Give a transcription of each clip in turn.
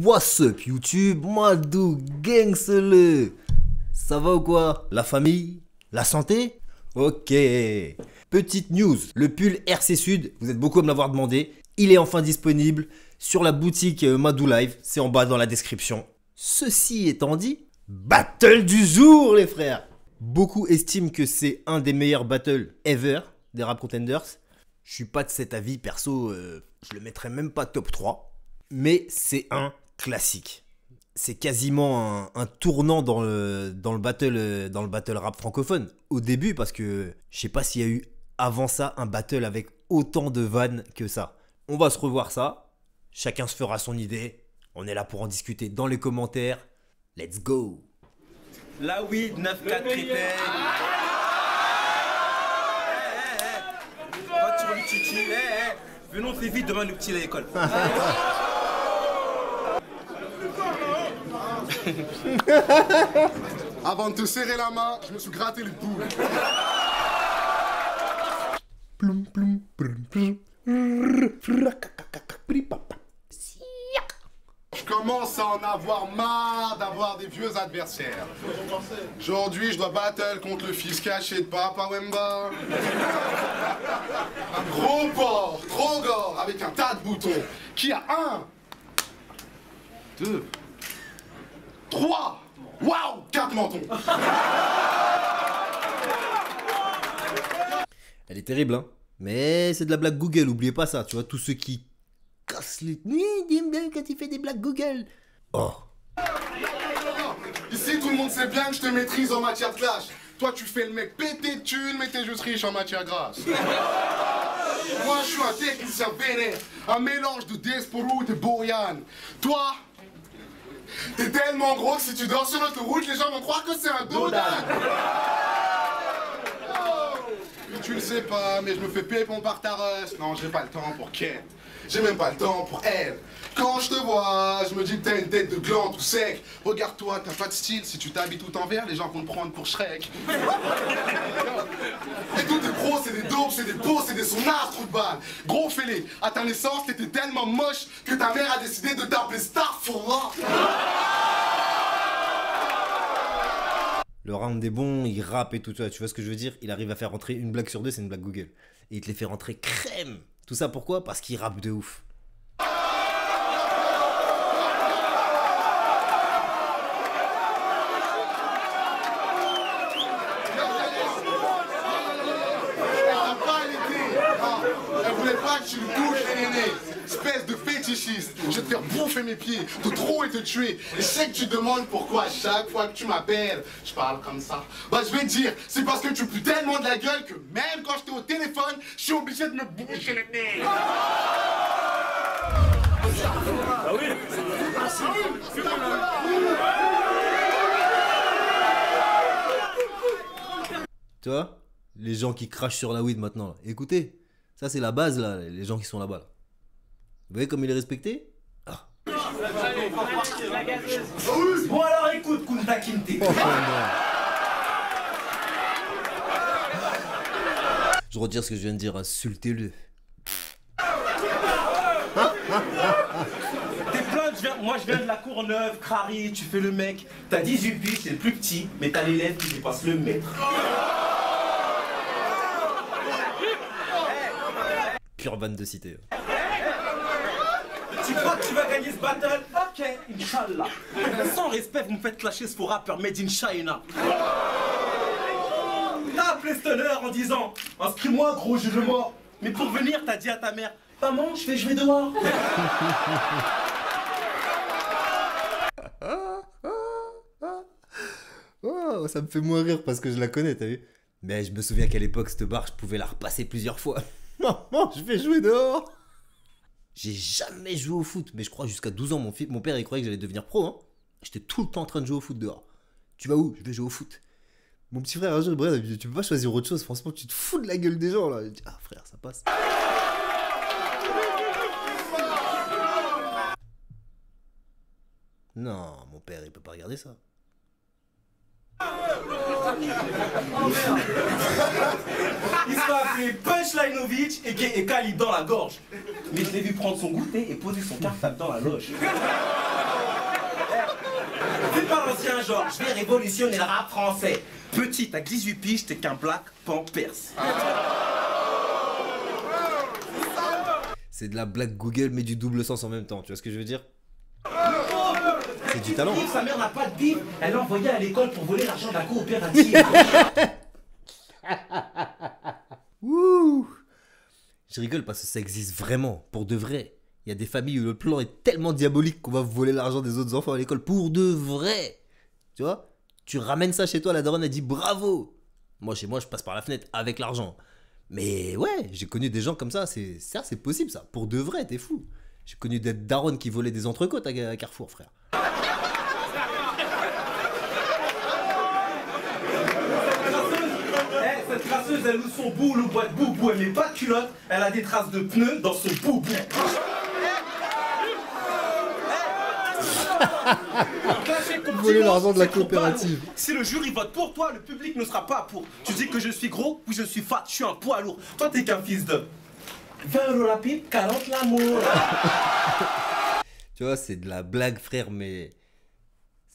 What's up YouTube, Madou Gangsele. Ça va ou quoi? La famille? La santé? Ok. Petite news, le pull RC Sud, vous êtes beaucoup à me l'avoir demandé. Il est enfin disponible sur la boutique Madou Live, c'est en bas dans la description. Ceci étant dit, battle du jour les frères. Beaucoup estiment que c'est un des meilleurs battles ever des Rap Contenders. Je suis pas de cet avis, perso, je le mettrais même pas top 3. Mais c'est un classique. C'est quasiment un tournant dans le battle rap francophone. Au début, parce que je sais pas s'il y a eu avant ça un battle avec autant de vannes que ça. On va se revoir ça. Chacun se fera son idée. On est là pour en discuter dans les commentaires. Let's go. La weed, 9-4 critères. Voiture du titi. Venons très vite, demain le petit à l'école. Avant de te serrer la main, je me suis gratté les poules. Je commence à en avoir marre d'avoir des vieux adversaires. Aujourd'hui, je dois battle contre le fils caché de Papa Wemba. Un gros porc, trop gore, avec un tas de boutons, qui a 1, 2, 3, waouh, 4 mentons. Elle est terrible, hein. Mais c'est de la blague Google, oubliez pas ça. Tu vois, tous ceux qui cassent les... quand il fait des blagues Google. Oh. Ici, tout le monde sait bien que je te maîtrise en matière de clash. Toi, tu fais le mec pété de thunes, mais t'es juste riche en matière grasse. Moi, je suis un technicien vénère, un mélange de Desporou et de Boyan. Toi, t'es tellement gros que si tu dors sur l'autoroute, les gens vont croire que c'est un dodan. Tu le sais pas, mais je me fais pépon par ta russe. Non, j'ai pas le temps pour Ken. J'ai même pas le temps pour elle. Quand je te vois, je me dis que t'as une tête de gland tout sec. Regarde-toi, t'as pas de style. Si tu t'habilles tout en vert, les gens vont te prendre pour Shrek. Et tous tes pros, c'est des dopes, c'est des beaux, c'est des sonars, trou de balle. Gros fêlé, à ta naissance, t'étais tellement moche que ta mère a décidé de t'appeler Starfall. Le round est bon, il rappe et tout ça, tu vois ce que je veux dire? Il arrive à faire rentrer une blague sur deux, c'est une blague Google. Et il te les fait rentrer crème. Tout ça pourquoi? Parce qu'il rappe de ouf. Elle voulait pas que tu le touches, néné. Espèce de fétichiste. Je vais te faire bouffer mes pieds, te trop et te tuer. Et je sais que tu demandes pourquoi à chaque fois que tu m'appelles, je parle comme ça. Bah je vais te dire, c'est parce que tu pues tellement de la gueule que même quand j'étais au téléphone, je suis obligé de me boucher le nez. Ah oui. Tu vois? Les gens qui crachent sur la weed maintenant. Là. Écoutez, ça c'est la base là, les gens qui sont là-bas. Là. Vous voyez comme il est respecté? Ah. Bon alors écoute, Kunta Kinte. Je retire ce que je viens de dire, insultez-le. T'es plein, moi je viens de la Courneuve, Crary, tu fais le mec. T'as 18 piges, c'est le plus petit, mais t'as l'élève qui dépasse le mètre. Pure vanne de cité. Tu crois que tu vas gagner ce battle? Ok, Inch'Allah. Sans respect, vous me faites clasher ce faux rappeur made in China. T'as appelé Stoner en disant inscris-moi gros, je le mort. Mais pour venir, t'as dit à ta mère maman, je vais jouer dehors. Oh, ça me fait moins rire parce que je la connais, t'as vu? Mais je me souviens qu'à l'époque, cette barre, je pouvais la repasser plusieurs fois. Maman, je vais jouer dehors. J'ai jamais joué au foot, mais je crois jusqu'à 12 ans, mon père il croyait que j'allais devenir pro. Hein. J'étais tout le temps en train de jouer au foot dehors. Tu vas où? Je vais jouer au foot. Mon petit frère, un jour, bref, tu peux pas choisir autre chose, franchement, tu te fous de la gueule des gens là. Je dis, ah frère, ça passe. Non, mon père il peut pas regarder ça. Il se fait appeler Punchlinovic et Khalid dans la gorge. Mais je l'ai vu prendre son goûter et poser son cartable dans la loge. ancien genre, je vais révolutionner le rap français. Petit, à 18 piges, t'es qu'un Black Pampers. C'est de la blague Google mais du double sens en même temps, tu vois ce que je veux dire? C'est du talent. Sa mère n'a pas de bif, elle l'a envoyé à l'école pour voler l'argent de la coopérative. Ouh. Je rigole parce que ça existe vraiment, pour de vrai. Il y a des familles où le plan est tellement diabolique qu'on va voler l'argent des autres enfants à l'école pour de vrai. Tu vois? Tu ramènes ça chez toi, la daronne a dit bravo. Moi, chez moi, je passe par la fenêtre avec l'argent. Mais ouais, j'ai connu des gens comme ça, c'est possible ça, pour de vrai, t'es fou. J'ai connu des darons qui volaient des entrecôtes à Carrefour, frère. Cette crasseuse, elle loue son boule au bois de boubou, elle met pas de culotte, elle a des traces de pneus dans son boubou. Voler l'argent de la coopérative. Si le jury vote pour toi, le public ne sera pas pour. Tu dis que je suis gros, oui je suis fat, je suis un poids lourd. Toi t'es qu'un fils de 20 € la pipe, 40 l'amour. Tu vois, c'est de la blague, frère, mais...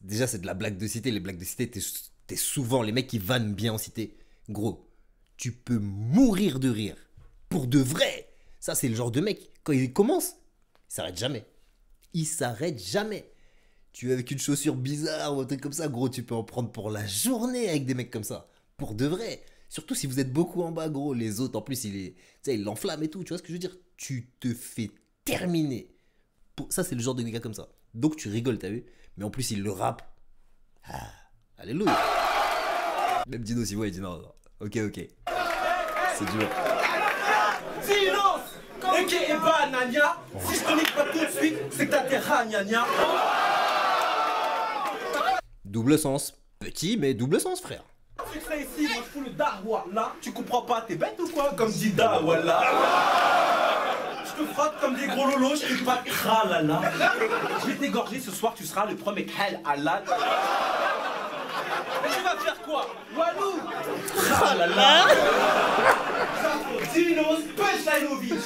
Déjà, c'est de la blague de cité. Les blagues de cité, t'es souvent les mecs qui vannent bien en cité. Gros, tu peux mourir de rire. Pour de vrai. Ça, c'est le genre de mec, quand il commence, il s'arrête jamais. Il s'arrête jamais. Tu es avec une chaussure bizarre ou un truc comme ça, gros, tu peux en prendre pour la journée avec des mecs comme ça. Pour de vrai. Surtout si vous êtes beaucoup en bas, gros. Les autres, en plus, il l'enflamme et tout. Tu vois ce que je veux dire? Tu te fais terminer. Ça, c'est le genre de gars comme ça. Donc, tu rigoles, t'as vu? Mais en plus, il le rappe. Ah, alléluia. Même Dino, si vous, il dit non, non. Ok, ok. C'est dur. Silence! Ok, et bah, Nania, si je te nique pas tout de suite, c'est que t'as tes rats, Nania. Double sens. Petit, mais double sens, frère. Tu fais ici, moi je fous le darwa là. Tu comprends pas, t'es bête ou quoi? Comme dit Dawala. Je te frotte comme des gros lolos, je fais pas de kralala. Je vais t'égorger ce soir, tu seras le premier hell halal. Tu vas faire quoi? Walou? Kralala. Dinos, Pechlainovich.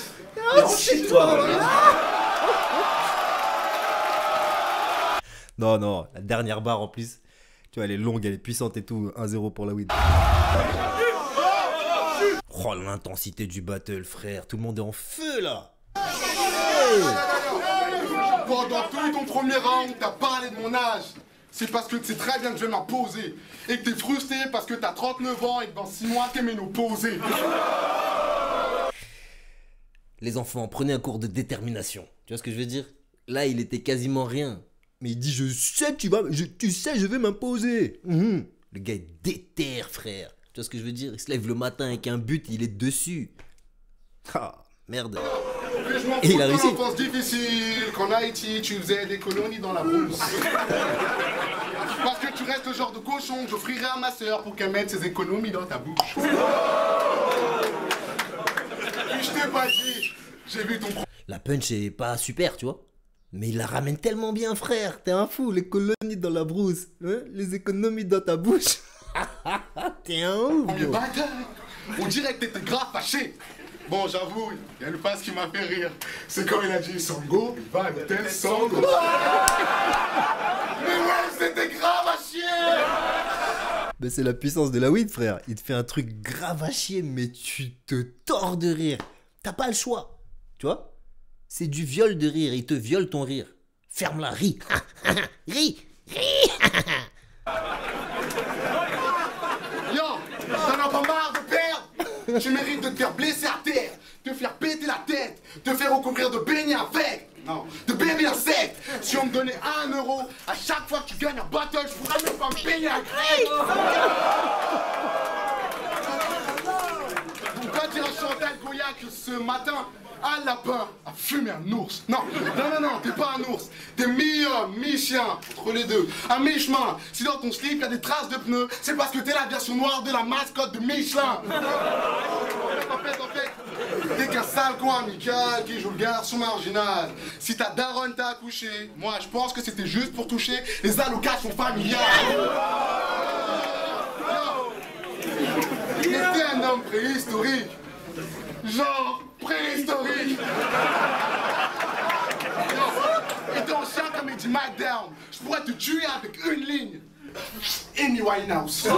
Chez toi. Non, non, la dernière barre en plus. Tu vois, elle est longue, elle est puissante et tout. 1-0 pour la win. Oh, l'intensité du battle, frère. Tout le monde est en feu, là. Pendant tout ton premier round, t'as parlé de mon âge. C'est parce que tu sais très bien que je vais m'imposer. Et que t'es frustré parce que t'as 39 ans et que dans 6 mois t'es ménopausé. Les enfants, prenez un cours de détermination. Tu vois ce que je veux dire? Là, il était quasiment rien. Mais il dit, je sais, tu sais, je vais m'imposer. Le gars est déter, frère. Tu vois ce que je veux dire? Il se lève le matin avec un but, il est dessus. Ah, merde. Et il a réussi. Enfance difficile, qu'en Haïti, tu faisais des colonies dans la brousse. Parce que tu restes le genre de cochon que j'offrirai à ma sœur pour qu'elle mette ses économies dans ta bouche. Puis je t'ai pas dit, j'ai vu ton... La punch est pas super, tu vois. Mais il la ramène tellement bien, frère. T'es un fou, les colonies dans la brousse. Hein? Les économies dans ta bouche. T'es un ouf, gros. On dirait que t'étais grave fâché. Bon, j'avoue, il y a une phrase qui m'a fait rire. C'est quand il a dit Sango, il va à l'hôtel Sango. Mais ouais, c'était grave à chier. Mais c'est la puissance de la weed, frère. Il te fait un truc grave à chier, mais tu te tords de rire. T'as pas le choix. Tu vois? C'est du viol de rire. Il te viole ton rire. Ferme-la, ris. Ris. Ris. Yo, t'en as pas marre de perdre? Tu mérites de te faire blesser à terre, te faire péter la tête, te faire recouvrir de beignets avec. Non, de bébés insectes. Si on me donnait 1 € à chaque fois que tu gagnes un battle, je pourrais même pas me baigner à grec. Pourquoi dire à Chantal Goya que ce matin, un lapin a fumé un ours? Non, t'es pas un ours. T'es mi-homme, mi-chien, entre les deux. À mi-chemin. Si dans ton slip, il y a des traces de pneus, c'est parce que t'es la version noire de la mascotte de Michelin. En fait, t'es qu'un sale con amical qui joue le garçon marginal. Si ta daronne t'a accouché, moi je pense que c'était juste pour toucher les allocations familiales. T'es un homme préhistorique. Genre préhistorique. Et ton chien comme il dit Mike Down, je pourrais te tuer avec une ligne. Amy Winehouse.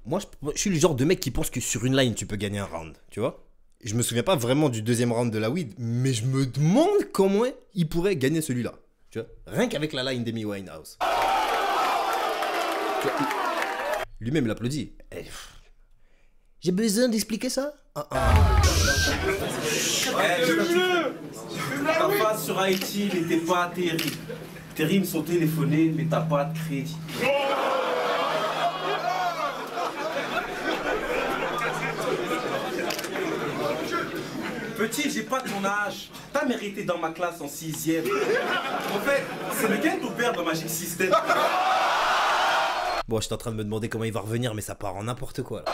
Moi, je suis le genre de mec qui pense que sur une line, tu peux gagner un round, tu vois. Je me souviens pas vraiment du deuxième round de la weed, mais je me demande comment il pourrait gagner celui-là. Tu vois, rien qu'avec la line d'Amy Winehouse. Lui-même l'applaudit. J'ai besoin d'expliquer ça? Ta face sur Haïti n'était pas terrible. Tes rimes sont téléphonées, mais t'as pas de crédit. Petit, j'ai pas ton âge. T'as mérité dans ma classe en 6e. En fait, c'est lequel ton père dans Magic System? Bon, j'étais en train de me demander comment il va revenir, mais ça part en n'importe quoi.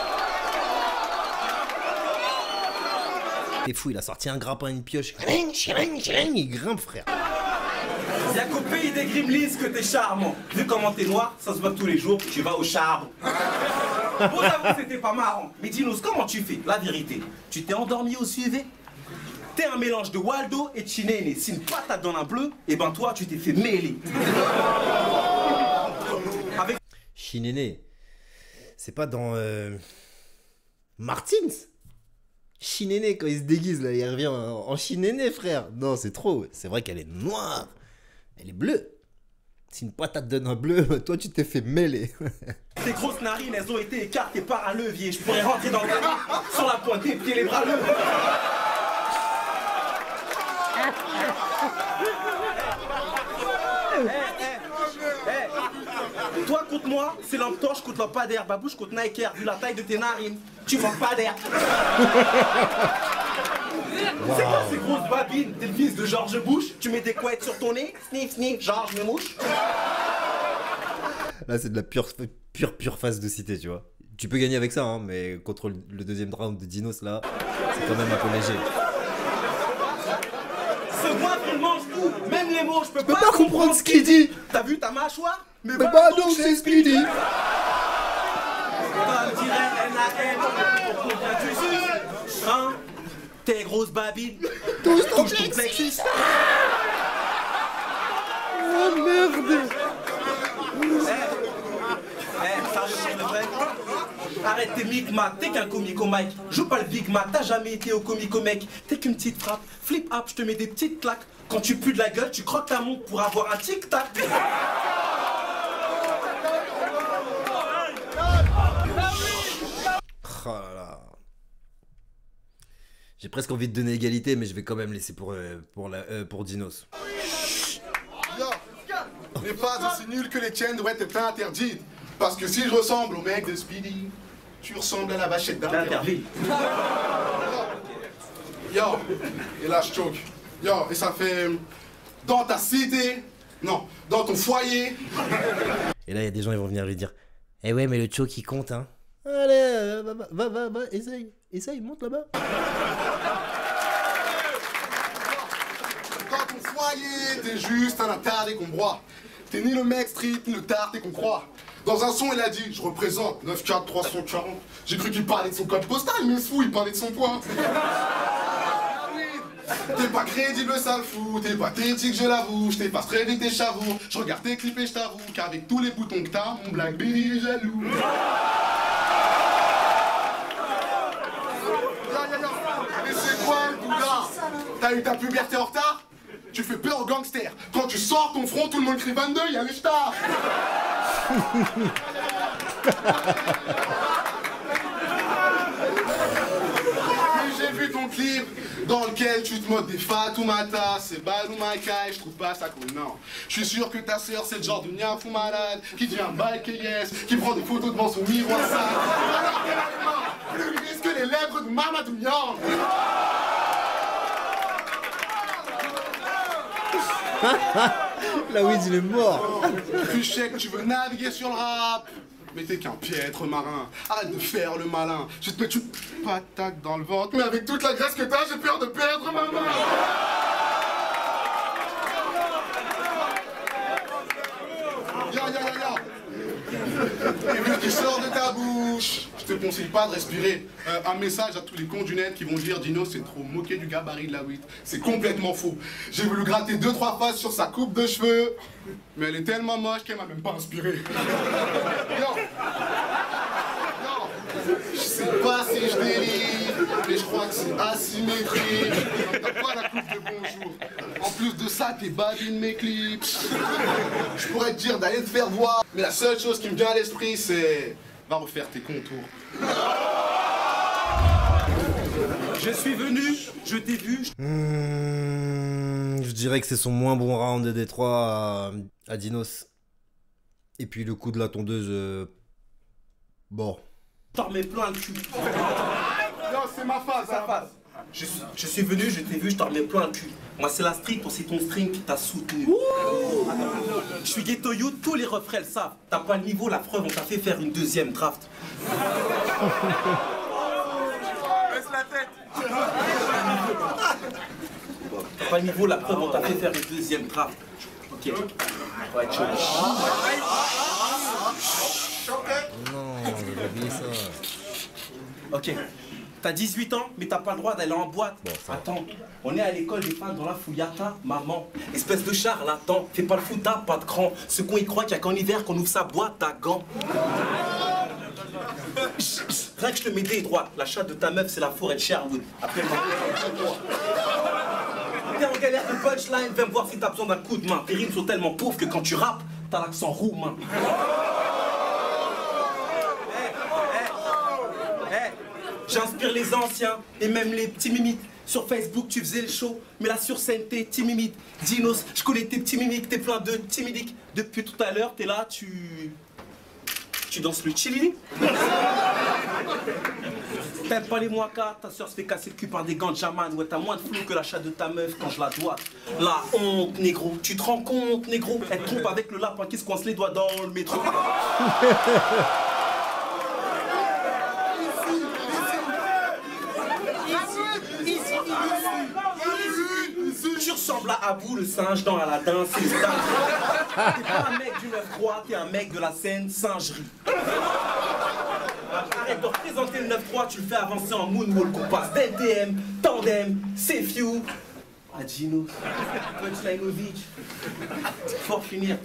T'es fou, il a sorti un grappin, une pioche. Il grimpe, frère. Y'a qu'au pays des Gremlins que t'es charmant. Vu comment t'es noir, ça se voit tous les jours, tu vas au charbon. Bon, j'avoue, c'était pas marrant. Mais dis-nous, comment tu fais? La vérité, tu t'es endormi au SUV? T'es un mélange de Waldo et de Chinene. Si une patate dans un bleu, et ben toi, tu t'es fait mêler. Avec... Chinene, c'est pas dans Martins? Chinene, quand il se déguise, là, il revient en Chinene, frère. Non, c'est trop. C'est vrai qu'elle est noire. Elle est bleue. Si une patate donne un bleu, toi, tu t'es fait mêler. Tes grosses narines, elles ont été écartées par un levier. Je pourrais rentrer dans le gars sur la pointe des pieds, les bras levés. Toi contre moi, c'est lampe torche contre lampadaire. Babouche contre Nike Air, vu la taille de tes narines. Tu manques pas d'air. C'est quoi ces grosses babines? T'es le fils de George Bush? Tu mets des couettes sur ton nez? Sniff, sniff, George me mouche. Là, c'est de la pure face de cité, tu vois. Tu peux gagner avec ça, hein, mais contre le deuxième round de Dinos, là, c'est quand même un peu léger. Ce goinfre, il mange tout, même les mots, je peux pas comprendre ce qu'il dit. T'as vu ta mâchoire? Mais bah donc c'est Speedy. Comme dirait NAN, pour combien tu suces? Hein? Tes grosses babines, Touche ton plexus. Oh merde. Sérieux pour de vrai? Arrête tes micmacs, t'es qu'un comico-mike. Joue pas le Big Mac, t'as jamais été au comico-mec. T'es qu'une petite frappe, flip up, je te mets des petites claques. Quand tu pues de la gueule, tu croques ta montre pour avoir un tic-tac. Oh là là. J'ai presque envie de donner égalité, mais je vais quand même laisser pour Dinos. Yo, les phases aussi nulles que les tiennes devraient être interdites. Parce que si je ressemble au mec de Speedy, tu ressembles à la vachette d'Interville. Yo, et là je choque. Yo, et ça fait dans ta cité, non, dans ton foyer. Et là, il y a des gens qui vont venir lui dire: eh ouais, mais le choke il compte, hein. Allez, va, essaye, monte là-bas. Dans ton foyer, t'es juste un attardé qu'on broie. T'es ni le mec street, ni le tarté qu'on croit. Dans un son, il a dit: je représente 94340. J'ai cru qu'il parlait de son code postal, mais ce fou, il parlait de son poids. T'es pas crédible, sale fou, t'es pathétique, je l'avoue. Je t'efface très vite tes chavoux. Je regarde tes clips et je t'avoue qu'avec tous les boutons que t'as, mon Blackberry est jaloux. Mais c'est quoi le boulard? T'as eu ta puberté en retard? Tu fais peur aux gangsters. Quand tu sors ton front, tout le monde crie 22, y'a les stars. J'ai vu ton clip dans lequel tu te moques des Fatoumata, c'est Baloumaka et je trouve pas ça cool, non. Je suis sûr que ta sœur c'est le genre de niafou malade qui devient bike et yes, qui prend des photos devant son miroir sale. Alors qu'elle a les mains plus grises que les lèvres de Mamadou Niang. La weed, il est mort. Puis je sais que tu veux naviguer sur le rap, mais t'es qu'un piètre marin. Arrête de faire le malin. Je vais te mettre une patate dans le ventre, mais avec toute la graisse que t'as, j'ai peur de perdre ma main. Ya. Et vu ce qui sort de ta bouche, je Je te conseille pas de respirer. Un message à tous les cons du net qui vont dire Dino c'est trop moqué du gabarit de la weed. C'est complètement faux. J'ai voulu gratter 2-3 faces sur sa coupe de cheveux, mais elle est tellement moche qu'elle m'a même pas inspiré. Non. Je sais pas si je délire, mais je crois que c'est asymétrique. T'as pas la coupe de bonjour. En plus de ça, t'es badine mes clips. Je pourrais te dire d'aller te faire voir, mais la seule chose qui me vient à l'esprit, c'est... va refaire tes contours. Je suis venu, je t'ai vu. Je dirais que c'est son moins bon round de Détroit à Dinos. Et puis le coup de la tondeuse... Bon. T'en remets plein le cul. Non, c'est ma phase, Ça passe. Je suis venu, je t'ai vu, je t'en remets plein le cul. Moi c'est la street, c'est ton string qui t'a soutenu. Je suis ghetto youth, tous les refrains le savent. T'as pas le niveau, la preuve, on t'a fait faire une deuxième draft. Baisse la tête. T'as pas le niveau, la preuve, on t'a fait faire une deuxième draft. Ok. Ouais, chaud. Non, j'ai oublié ça. Ok. T'as 18 ans, mais t'as pas le droit d'aller en boîte. Bon, ça va. Attends, on est à l'école des fans dans la fouillata, maman. Espèce de charlatan, fais pas le fout, t'as pas de cran. Ce con, il croit qu'il y a qu'en hiver qu'on ouvre sa boîte à gants. Rien que je te mets des droits. La chatte de ta meuf, c'est la forêt de Sherwood. Appelle-moi. T'es en galère de punchline, viens me voir si t'as besoin d'un coup de main. Tes rimes sont tellement pauvres que quand tu rappes, t'as l'accent roumain. J'inspire les anciens et même les petits mimiques. Sur Facebook, tu faisais le show, mais là sur scène, t'es timide. Dinos, je connais tes petits mimiques, t'es plein de timidiques. Depuis tout à l'heure, t'es là, tu danses le chili. T'aimes pas les moicas, ta soeur se fait casser le cul par des gants de jaman. Ouais, t'as moins de flou que la chatte de ta meuf quand je la dois. La honte, négro, tu te rends compte, négro? Elle trompe avec le lapin qui se coince les doigts dans le métro. Tu ressembles à Abou le singe dans Aladdin, c'est le dingue. T'es pas un mec du 9-3, t'es un mec de la scène singerie. Arrête de représenter le 9-3, tu le fais avancer en moonwalk, on passe d'NTM, tandem, c'est few. Adino, Punchlineovic. Pour finir,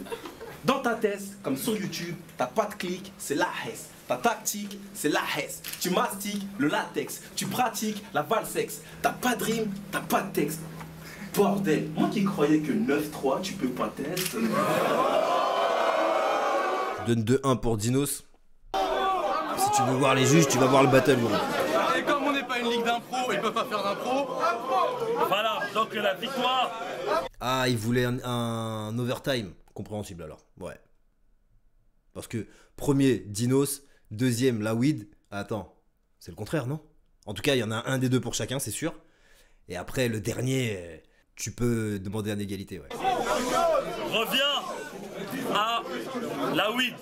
dans ta thèse, comme sur YouTube, t'as pas de clic, c'est la hesse. Ta tactique, c'est la hesse. Tu mastiques le latex, tu pratiques la valsex. T'as pas de rime, t'as pas de texte. Bordel, moi qui croyais que 9-3, tu peux pas tester. Je donne 2-1 pour Dinos. Si tu veux voir les juges, tu vas voir le battle, gros. Et comme on n'est pas une ligue d'impro, ils peuvent pas faire d'impro. Voilà, donc la victoire. Ah, il voulait un overtime. Compréhensible alors. Ouais. Parce que premier, Dinos. Deuxième, la weed. Attends, c'est le contraire, non? En tout cas, il y en a un des deux pour chacun, c'est sûr. Et après, le dernier, tu peux demander une égalité, ouais. Reviens à la weed,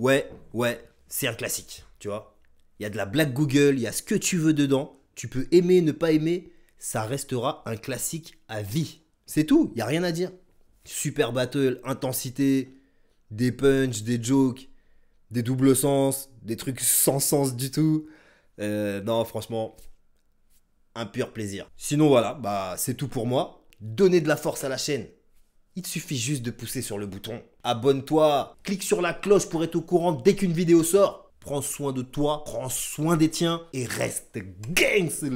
3-2. Ouais, c'est un classique, tu vois. Il y a de la black Google, il y a ce que tu veux dedans. Tu peux aimer, ne pas aimer, ça restera un classique à vie. C'est tout, il n'y a rien à dire. Super battle, intensité, des punchs, des jokes, des doubles sens, des trucs sans sens du tout. Non, franchement, un pur plaisir. Sinon, voilà, bah c'est tout pour moi. Donnez de la force à la chaîne. Il te suffit juste de pousser sur le bouton. Abonne-toi, clique sur la cloche pour être au courant dès qu'une vidéo sort. Prends soin de toi, prends soin des tiens et reste gangster.